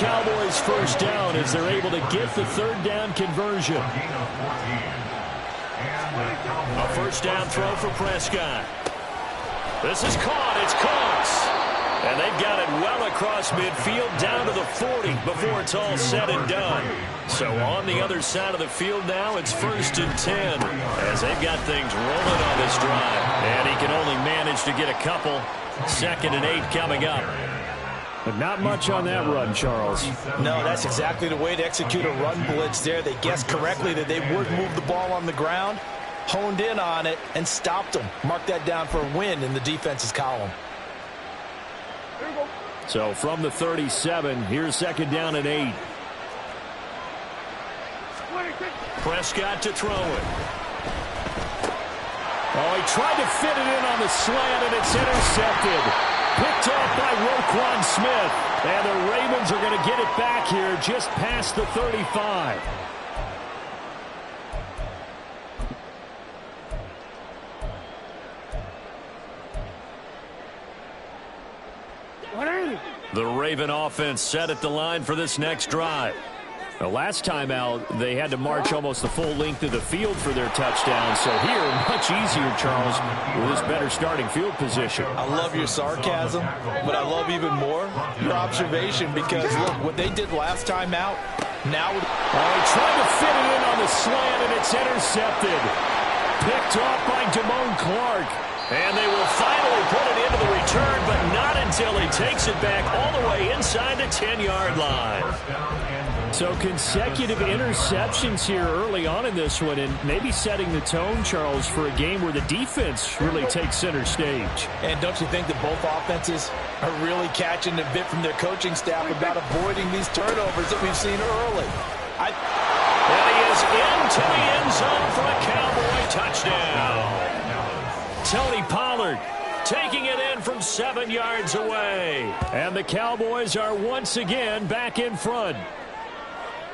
Cowboys first down as they're able to get the third down conversion. A first down throw for Prescott. This is caught. It's caught. And they've got it well across midfield down to the 40 before it's all said and done. So on the other side of the field now, it's 1st and 10 as they've got things rolling on this drive. And he can only manage to get a couple. 2nd and 8 coming up. But not much on that run, Charles. No, that's exactly the way to execute a run blitz there. They guessed correctly that they would move the ball on the ground, honed in on it, and stopped them. Mark that down for a win in the defense's column. So from the 37, here's 2nd down and 8. Prescott to throw it. Oh, he tried to fit it in on the slant, and it's intercepted. Picked off by Roquan Smith. And the Ravens are going to get it back here just past the 35. The Raven offense set at the line for this next drive. The last time out, they had to march almost the full length of the field for their touchdown. So here, much easier, Charles, with this better starting field position. I love your sarcasm, but I love even more your observation because, look, what they did last time out, now... Oh, he tried to fit it in on the slant, and it's intercepted. Picked off by Damone Clark. And they will finally put it into the return, but not until he takes it back all the way inside the 10-yard line. So consecutive interceptions here early on in this one, and maybe setting the tone, Charles, for a game where the defense really takes center stage. And don't you think that both offenses are really catching a bit from their coaching staff about avoiding these turnovers that we've seen early? And he is into the end zone for a Cowboy touchdown. Tony Pollard taking it in from 7 yards away. And the Cowboys are once again back in front.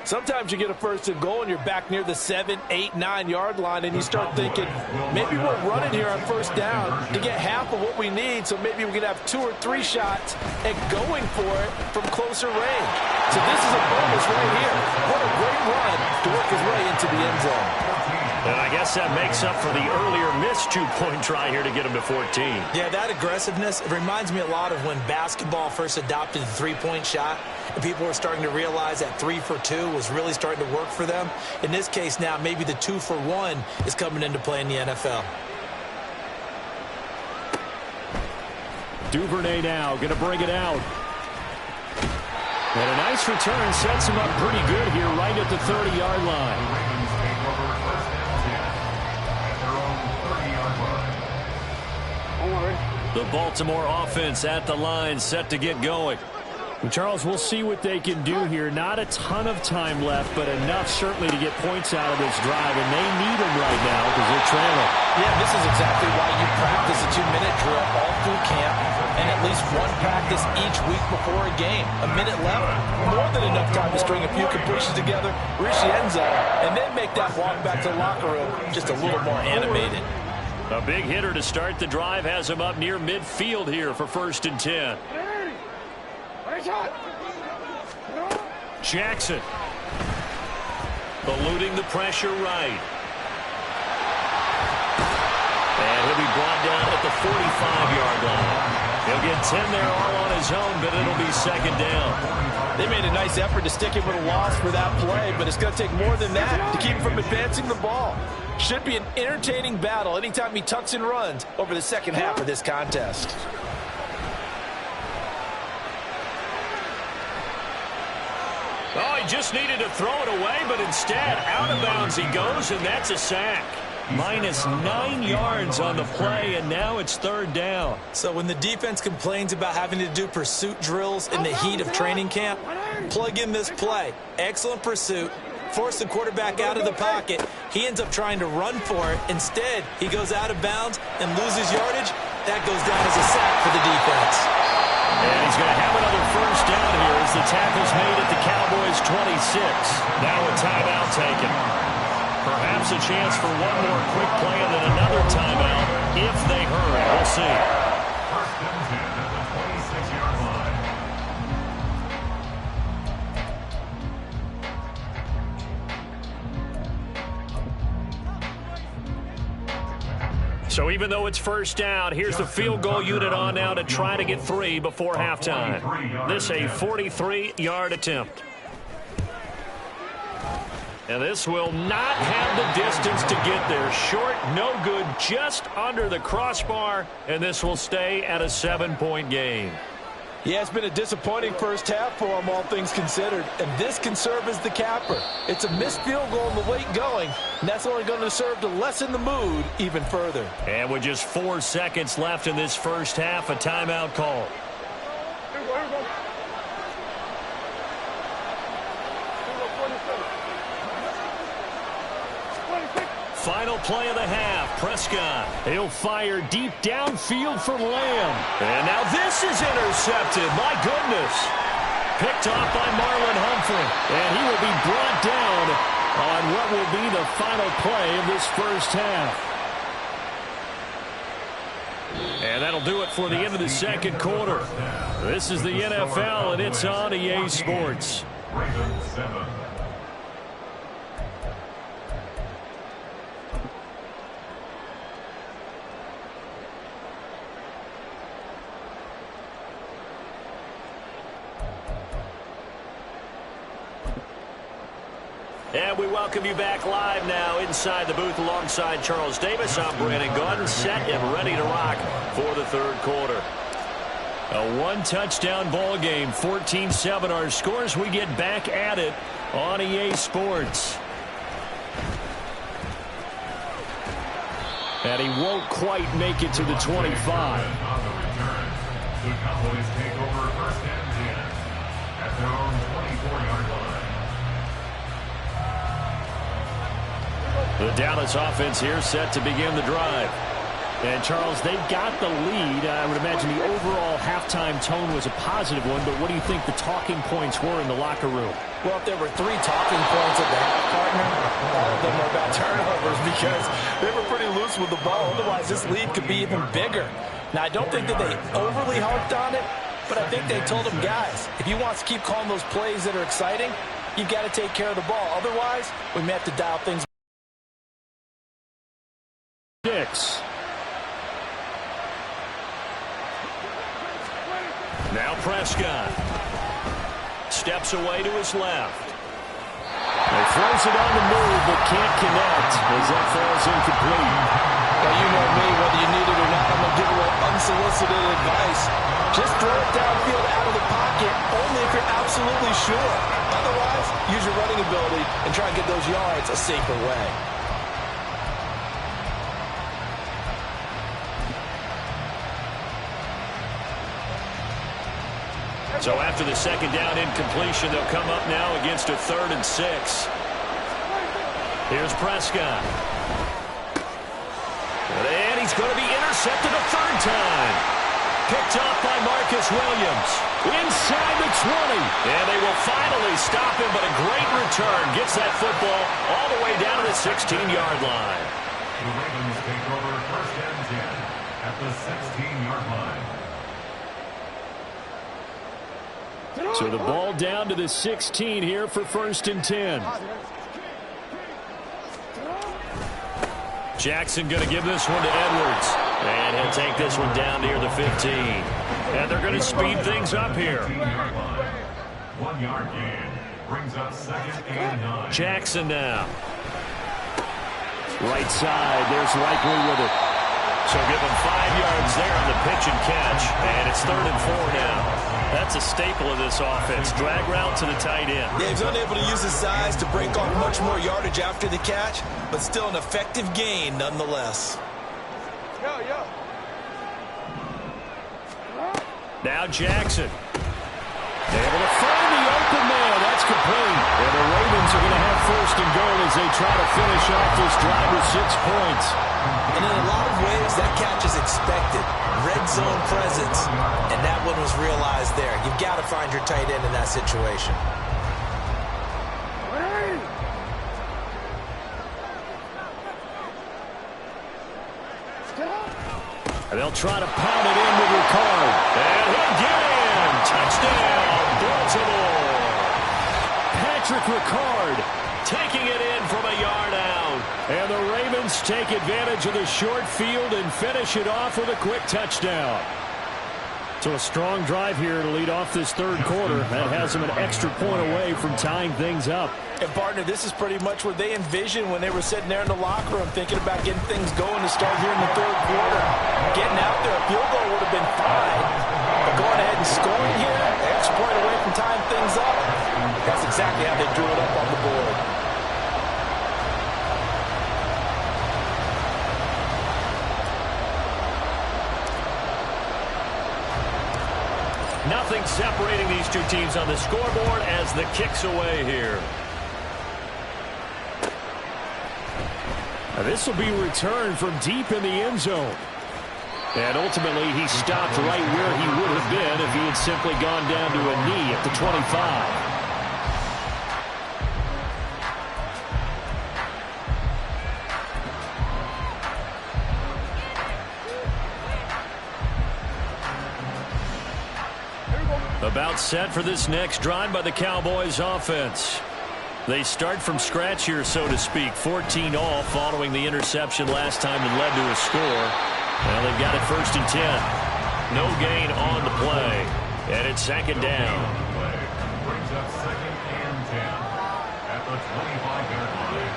Sometimes you get a 1st and goal and you're back near the 7, 8, 9-yard line and you start thinking, maybe we're running here on 1st down to get half of what we need, so maybe we can have 2 or 3 shots at going for it from closer range. So this is a bonus right here. What a great run to work his way into the end zone. And I guess that makes up for the earlier missed 2-point try here to get him to 14. Yeah, that aggressiveness, it reminds me a lot of when basketball first adopted the 3-point shot. And people were starting to realize that 3 for 2 was really starting to work for them. In this case now, maybe the 2 for 1 is coming into play in the NFL. Duvernay now going to bring it out. And a nice return sets him up pretty good here right at the 30-yard line. The Baltimore offense at the line set to get going. And Charles, we'll see what they can do here. Not a ton of time left, but enough certainly to get points out of this drive, and they need them right now because they're trailing. Yeah, this is exactly why you practice a 2-minute drill all through camp and at least one practice each week before a game. A minute left, more than enough time to string a few completions together, reach the end zone, and then make that walk back to the locker room just a little more animated. A big hitter to start the drive has him up near midfield here for 1st and 10. Jackson eluding the pressure right. And he'll be brought down at the 45-yard line. He'll get 10 there all on his own, but it'll be 2nd down. They made a nice effort to stick him with a loss for that play, but it's going to take more than that to keep him from advancing the ball. Should be an entertaining battle anytime he tucks and runs over the second half of this contest. Oh, he just needed to throw it away, but instead, out of bounds he goes, and that's a sack. Minus 9 yards on the play, and now it's 3rd down. So when the defense complains about having to do pursuit drills in the heat of training camp, plug in this play. Excellent pursuit. Force the quarterback out of the pocket. He ends up trying to run for it. Instead, he goes out of bounds and loses yardage. That goes down as a sack for the defense. And he's going to have another 1st down here as the tackle's made at the Cowboys' 26. Now a timeout taken. Perhaps a chance for one more quick play and then another timeout if they hurry. We'll see. So even though it's first down, here's the field goal unit on now to try to get 3 before halftime. This a 43-yard attempt. And this will not have the distance to get there. Short, no good, just under the crossbar, and this will stay at a 7-point game. Yeah, it's been a disappointing first half for them, all things considered. And this can serve as the capper. It's a missed field goal in the late going, and that's only going to serve to lessen the mood even further. And with just 4 seconds left in this first half, a timeout call. Final play of the half. Prescott. He'll fire deep downfield for Lamb. And now this is intercepted. My goodness. Picked off by Marlon Humphrey. And he will be brought down on what will be the final play of this first half. And that'll do it for the end of the second quarter. This is the NFL, and it's on EA Sports. Ravens 7. And we welcome you back live now inside the booth alongside Charles Davis. I'm Brandon Gaudin, set and ready to rock for the third quarter. A one-touchdown ball game, 14-7 our scores. We get back at it on EA Sports. And he won't quite make it to the 25. On the return, the Cowboys take over first and 10 at their own 24-yard line. The Dallas offense here set to begin the drive. And, Charles, they've got the lead. I would imagine the overall halftime tone was a positive one, but what do you think the talking points were in the locker room? Well, if there were 3 talking points at the half, partner, all of them were about turnovers because they were pretty loose with the ball. Otherwise, this lead could be even bigger. Now, I don't think that they overly harped on it, but I think they told them, guys, if you want to keep calling those plays that are exciting, you've got to take care of the ball. Otherwise, we may have to dial things. Now Prescott steps away to his left. He throws it on the move, but can't connect as that falls incomplete. Well, you know me, whether you need it or not, I'm going to give a little unsolicited advice. Just throw it downfield out of the pocket, only if you're absolutely sure. Otherwise, use your running ability and try and get those yards a safer way. So after the second down incompletion, they'll come up now against a 3rd and 6. Here's Prescott. And he's going to be intercepted a 3rd time. Picked off by Marcus Williams. Inside the 20. And they will finally stop him, but a great return. Gets that football all the way down to the 16-yard line. The Ravens take over first and 10 at the 16-yard line. So the ball down to the 16 here for 1st and 10. Jackson going to give this one to Edwards. And he'll take this one down near the 15. And they're going to speed things up here. 1 yard gain brings up 2nd and 9. Jackson now. Right side, there's Likely with it. So give him 5 yards there on the pitch and catch. And it's 3rd and 4 now. That's a staple of this offense. Drag route to the tight end. Yeah, he's unable to use his size to break off much more yardage after the catch, but still an effective gain nonetheless. Now Jackson. Able to find the open man. That's complete. And the Ravens are going to have 1st and goal as they try to finish off this drive with 6 points. And in a lot of ways, that catch is expected. Red zone presence. And that one was realized there. You've got to find your tight end in that situation. And they'll try to pound it in with Ricard. And he'll get in. Touchdown, Baltimore. Patrick Ricard taking it in from a yard out. And the Ravens take advantage of the short field and finish it off with a quick touchdown. So a strong drive here to lead off this third quarter. That has them an extra point away from tying things up. And, partner, this is pretty much what they envisioned when they were sitting there in the locker room thinking about getting things going to start here in the third quarter. Getting out there, a field goal would have been fine. But going ahead and scoring here, an extra point away from tying things up, that's exactly how they drew it up on the board. Nothing separating these two teams on the scoreboard as the kick's away here. Now this will be returned from deep in the end zone. And ultimately, he stopped right where he would have been if he had simply gone down to a knee at the 25. About set for this next drive by the Cowboys offense. They start from scratch here, so to speak. 14 all following the interception last time that led to a score. Well, they've got it 1st and 10. No gain on the play. And it's 2nd down. Brings up 2nd and 10 at the 25-yard line.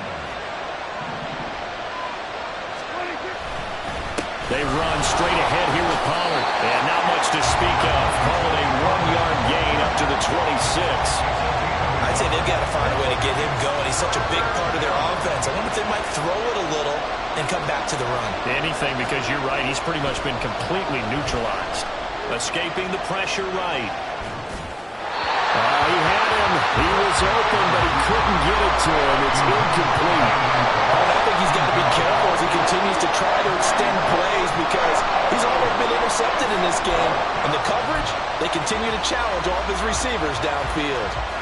They run straight ahead here with Pollard. And not much to speak of. Call it a 1-yard gain up to the 26. I'd say they've got to find a way to get him going. He's such a big part of their offense. I wonder if they might throw it a little and come back to the run. Anything, because you're right. He's pretty much been completely neutralized. Escaping the pressure right. He had him. He was open, but he couldn't get it to him. It's incomplete. I think he's got to be careful as he continues to try to extend plays because he's already been intercepted in this game. And the coverage, they continue to challenge all of his receivers downfield.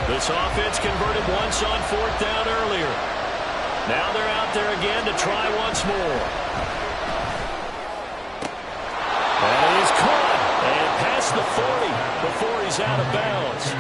This offense converted once on 4th down earlier. Now they're out there again to try once more. And it is caught and past the 40 before he's out of bounds.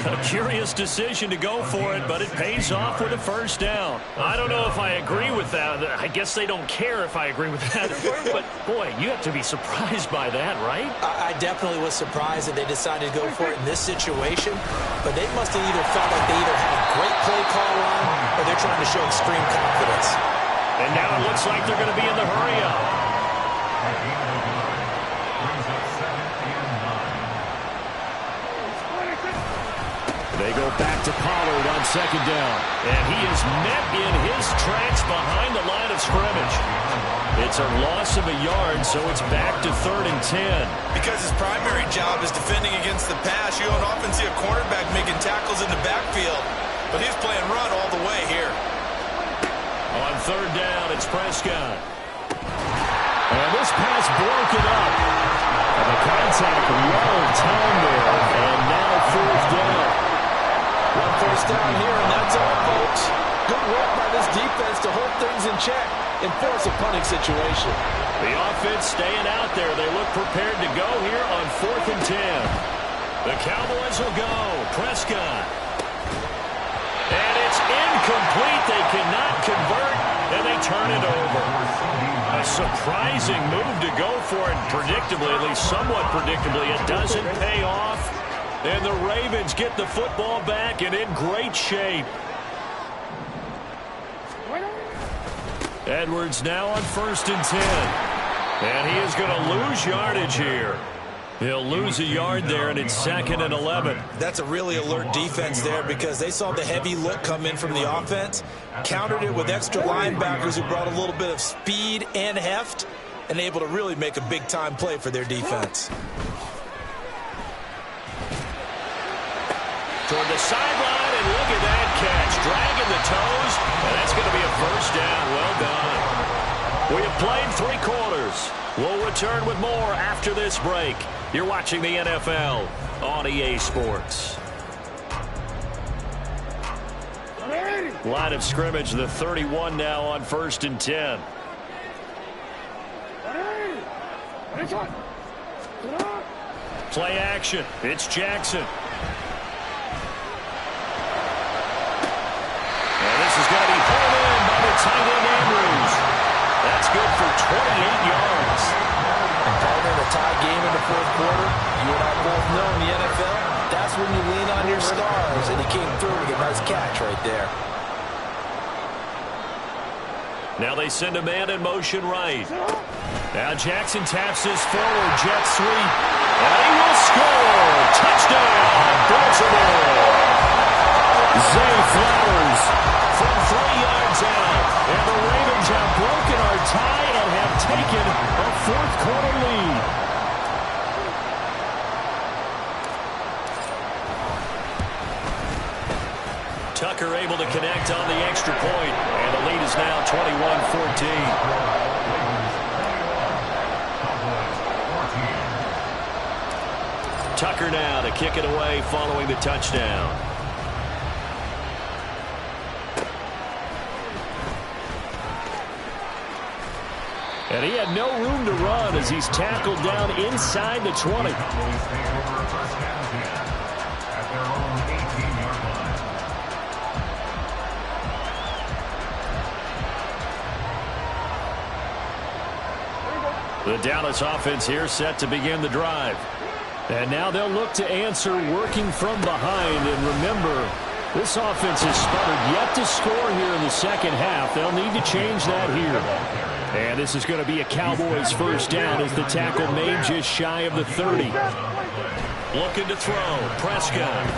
A curious decision to go for it, but it pays off with a 1st down. I don't know if I agree with that. I guess they don't care if I agree with that. But, boy, you have to be surprised by that, right? I definitely was surprised that they decided to go for it in this situation. But they must have either felt like they either had a great play call on or they're trying to show extreme confidence. And now it looks like they're going to be in the hurry-up. Brings up 2nd and 9. They go back to Pollard on 2nd down. And he is met in his tracks behind the line of scrimmage. It's a loss of a yard, so it's back to 3rd and 10. Because his primary job is defending against the pass, you don't often see a cornerback making tackles in the backfield. But he's playing run all the way here. On 3rd down, it's Prescott. And this pass broken up. And the contact well timed there. And now 4th down. 1 first down here, and that's all, folks. Good work by this defense to hold things in check and force a punting situation. The offense staying out there. They look prepared to go here on 4th and 10. The Cowboys will go. Prescott. And it's incomplete. They cannot convert, and they turn it over. A surprising move to go for it. Predictably, at least somewhat predictably, it doesn't pay off. And the Ravens get the football back and in great shape. Edwards now on 1st and 10. And he is going to lose yardage here. He'll lose a yard there, and it's 2nd and 11. That's a really alert defense there because they saw the heavy look come in from the offense, countered it with extra linebackers who brought a little bit of speed and heft, and able to really make a big-time play for their defense. Toward the sideline, and look at that catch. Dragging the toes, and that's going to be a 1st down. Well done. We have played 3 quarters. We'll return with more after this break. You're watching the NFL on EA Sports. Line of scrimmage, the 31 now on 1st and 10. Play action. It's Jackson. tight end Andrews. That's good for 28 yards. And partner, the tie game in the fourth quarter, you and I both know in the NFL, that's when you lean on your stars, and he came through with a nice catch right there. Now they send a man in motion right. Now Jackson taps his forward, jet sweep, and he will score. Touchdown, Baltimore. Zay Flowers from 3 yards out. And the Ravens have broken our tie and have taken a fourth quarter lead. Tucker able to connect on the extra point, and the lead is now 21-14. Tucker now to kick it away following the touchdown. And he had no room to run as he's tackled down inside the 20. The Dallas offense here set to begin the drive. And now they'll look to answer working from behind. And remember, this offense has sputtered yet to score here in the second half. They'll need to change that here. And this is going to be a Cowboys first down as the tackle made just shy of the 30. Looking to throw. Prescott.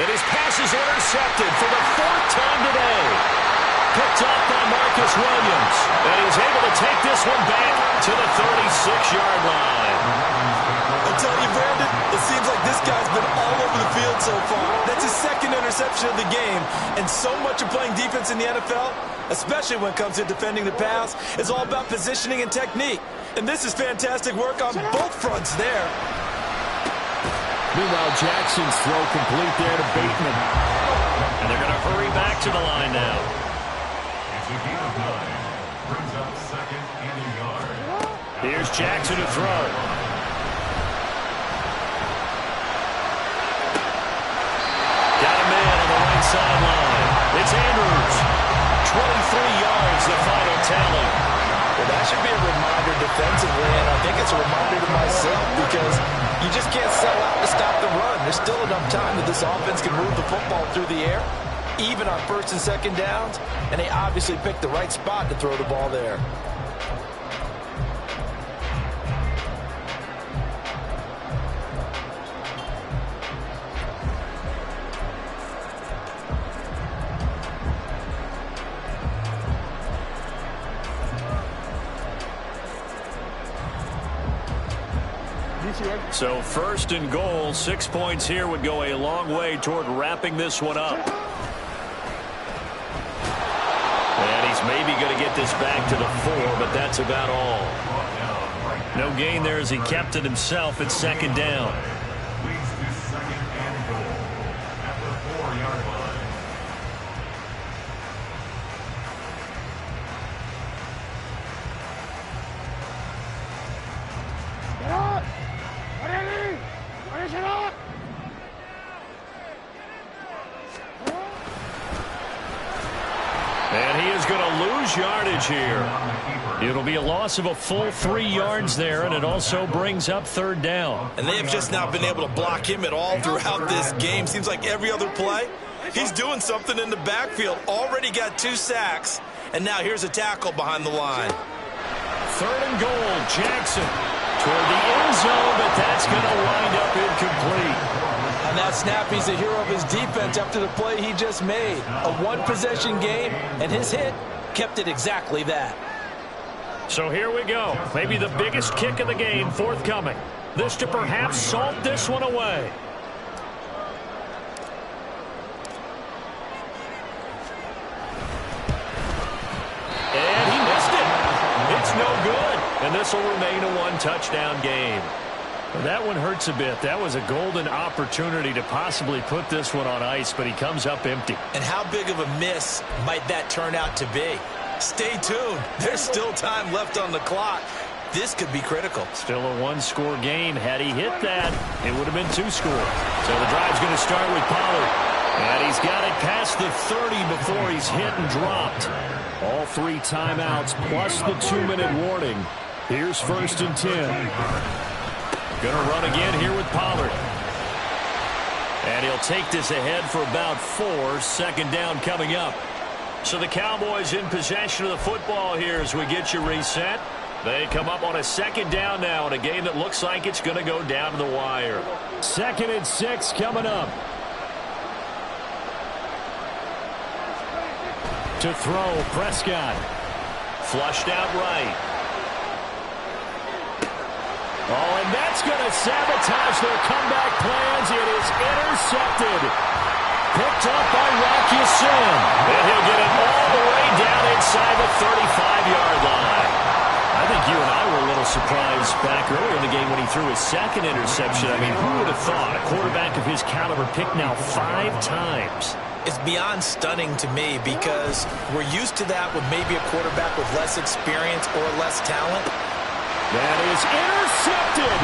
And his pass is intercepted for the 4th time today. Picked up by Marcus Williams. And he's able to take this one back to the 36-yard line. I tell you, Brandon, it seems like this guy's been all over the field so far. That's his 2nd interception of the game. And so much of playing defense in the NFL, especially when it comes to defending the pass, is all about positioning and technique. And this is fantastic work on both fronts there. Meanwhile, Jackson's throw complete there to Bateman. And they're going to hurry back to the line now. Here's Jackson to throw. Got a man on the right sideline. It's Andrews. 23 yards, the final tally. Well, that should be a reminder defensively, and I think it's a reminder to myself because you just can't sell out to stop the run. There's still enough time that this offense can move the football through the air, even on 1st and 2nd downs, and they obviously picked the right spot to throw the ball there. So 1st and goal, 6 points here would go a long way toward wrapping this one up. And he's maybe going to get this back to the 4, but that's about all. No gain there as he kept it himself at 2nd down. And he is going to lose yardage here. It'll be a loss of a full 3 yards there, and it also brings up 3rd down. And they have just not been able to block him at all throughout this game. Seems like every other play, he's doing something in the backfield. Already got 2 sacks, and now here's a tackle behind the line. 3rd and goal, Jackson toward the end zone, but that's going to wind up incomplete. On that snap, he's a hero of his defense after the play he just made. A 1-possession game, and his hit kept it exactly that. So here we go. Maybe the biggest kick of the game forthcoming. This to perhaps salt this one away. And he missed it. It's no good. And this will remain a 1-touchdown game. Well, that one hurts a bit. That was a golden opportunity to possibly put this one on ice, but he comes up empty. And how big of a miss might that turn out to be? Stay tuned. There's still time left on the clock. This could be critical. Still a 1-score game. Had he hit that, it would have been 2 scores. So the drive's going to start with Pollard. And he's got it past the 30 before he's hit and dropped. All 3 timeouts plus the 2-minute warning. Here's 1st and 10. Going to run again here with Pollard. And he'll take this ahead for about 4. 2nd down coming up. So the Cowboys in possession of the football here as we get you reset. They come up on a 2nd down now in a game that looks like it's going to go down to the wire. 2nd and 6 coming up. To throw, Prescott. Flushed out right. Oh, and that's going to sabotage their comeback plans. It is intercepted. Picked up by Rocky Sin. And he'll get it all the way down inside the 35-yard line. I think you and I were a little surprised back earlier in the game when he threw his 2nd interception. I mean, who would have thought a quarterback of his caliber picked now 5 times? It's beyond stunning to me because we're used to that with maybe a quarterback with less experience or less talent. That is intercepted.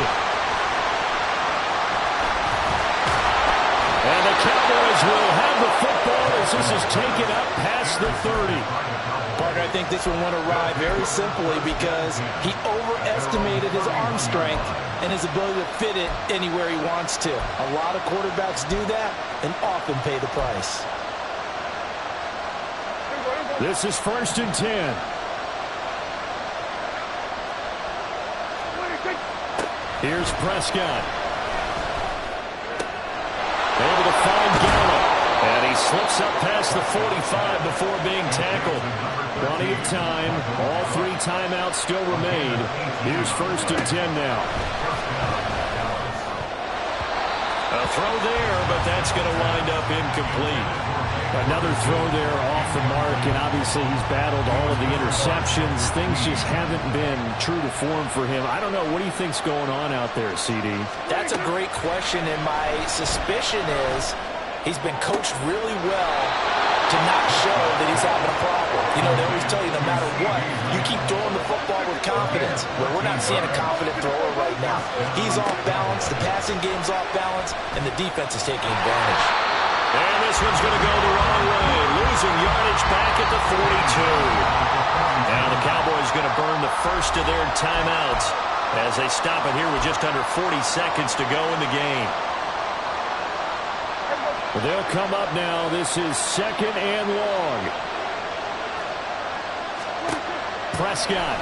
And the Cowboys will have the football as this is taken up past the 30. Partner, I think this one went awry very simply because he overestimated his arm strength and his ability to fit it anywhere he wants to. A lot of quarterbacks do that and often pay the price. This is 1st and 10. Here's Prescott. Able to find Gallup. And he slips up past the 45 before being tackled. Plenty of time. All 3 timeouts still remain. Here's 1st and 10 now. A throw there, but that's going to wind up incomplete. Another throw there off the mark, and obviously he's battled all of the interceptions. Things just haven't been true to form for him. I don't know. What do you think's going on out there, CD? That's a great question, and my suspicion is he's been coached really well to not show that he's having a problem. You know, they always tell you no matter what, you keep throwing the football with confidence. Well, we're not seeing a confident thrower right now. He's off balance, the passing game's off balance, and the defense is taking advantage. And this one's going to go the wrong way, losing yardage back at the 42. Now the Cowboys going to burn the first of their timeouts as they stop it here with just under 40 seconds to go in the game. Well, they'll come up now. This is 2nd and long. Prescott.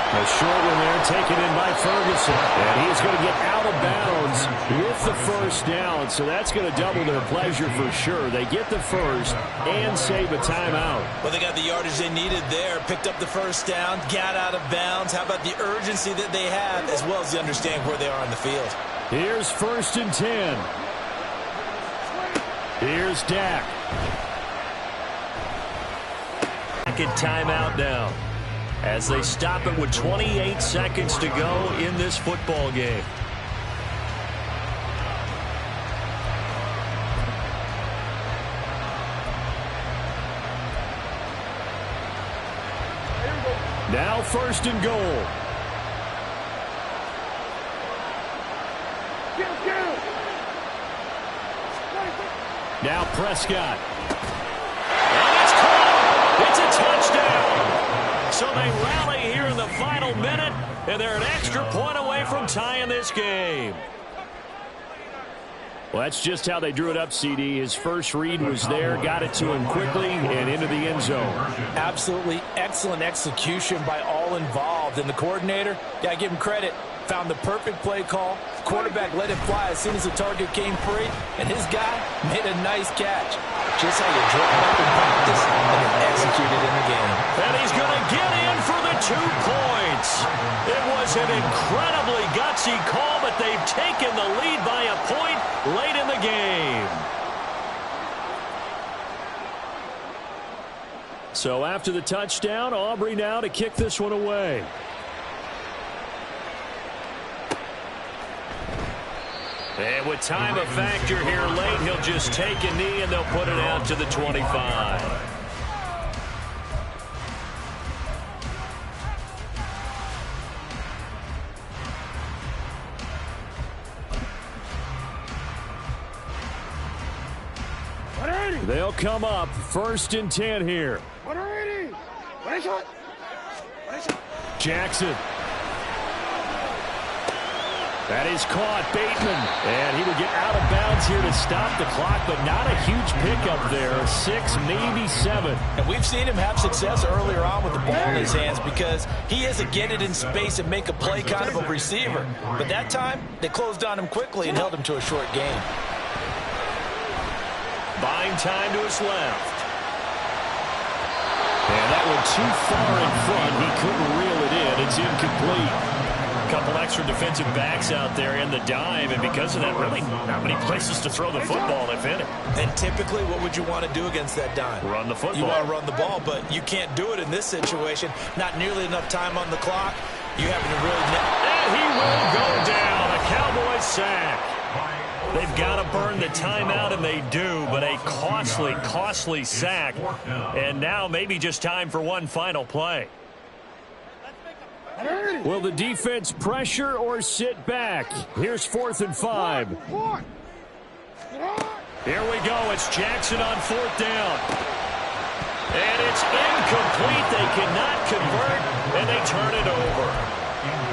A short one there taken in by Ferguson. And he's going to get out of bounds with the 1st down. So that's going to double their pleasure for sure. They get the 1st and save a timeout. Well, they got the yardage they needed there. Picked up the 1st down, got out of bounds. How about the urgency that they have as well as the understanding where they are on the field? Here's 1st and 10. Here's Dak. Second timeout now as they stop it with 28 seconds to go in this football game. Now 1st and goal. Now Prescott. And it's caught. It's a touchdown. So they rally here in the final minute, and they're an extra point away from tying this game. Well, that's just how they drew it up, CD. His first read was there, got it to him quickly, and into the end zone. Absolutely excellent execution by all involved. And the coordinator, got to give him credit, found the perfect play call. Quarterback let it fly as soon as the target came free, and his guy made a nice catch. Just how you draw it up in practice and then execute it in the game. And he's going to get in for the 2 points. It was an incredibly gutsy call, but they've taken the lead by a point late in the game. So after the touchdown, Aubrey now to kick this one away. And with time a factor here late, he'll just take a knee and they'll put it out to the 25. They'll come up 1st and 10 here. Jackson. That is caught. Bateman. And he will get out of bounds here to stop the clock, but not a huge pickup there. 6, maybe 7. And we've seen him have success earlier on with the ball in his hands because he is a get it in space and make a play kind of a receiver. But that time, they closed on him quickly and held him to a short gain. Buying time to his left. And that one too far in front. He couldn't reel it in. It's incomplete. A couple extra defensive backs out there in the dime, and because of that, really not many places to throw the football, if any. And typically, what would you want to do against that dime? Run the football. You want to run the ball, but you can't do it in this situation. Not nearly enough time on the clock. You having to really... And he will go down. A Cowboys sack. They've got to burn the timeout, and they do, but a costly, costly sack. And now maybe just time for one final play. Will the defense pressure or sit back? Here's 4th and 5. Here we go. It's Jackson on 4th down. And it's incomplete. They cannot convert, and they turn it over.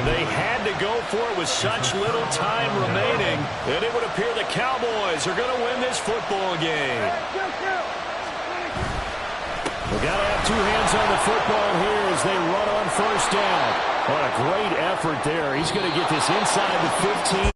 They had to go for it with such little time remaining, and it would appear the Cowboys are going to win this football game. We've got to have 2 hands on the football here as they run on 1st down. What a great effort there. He's going to get this inside the 15.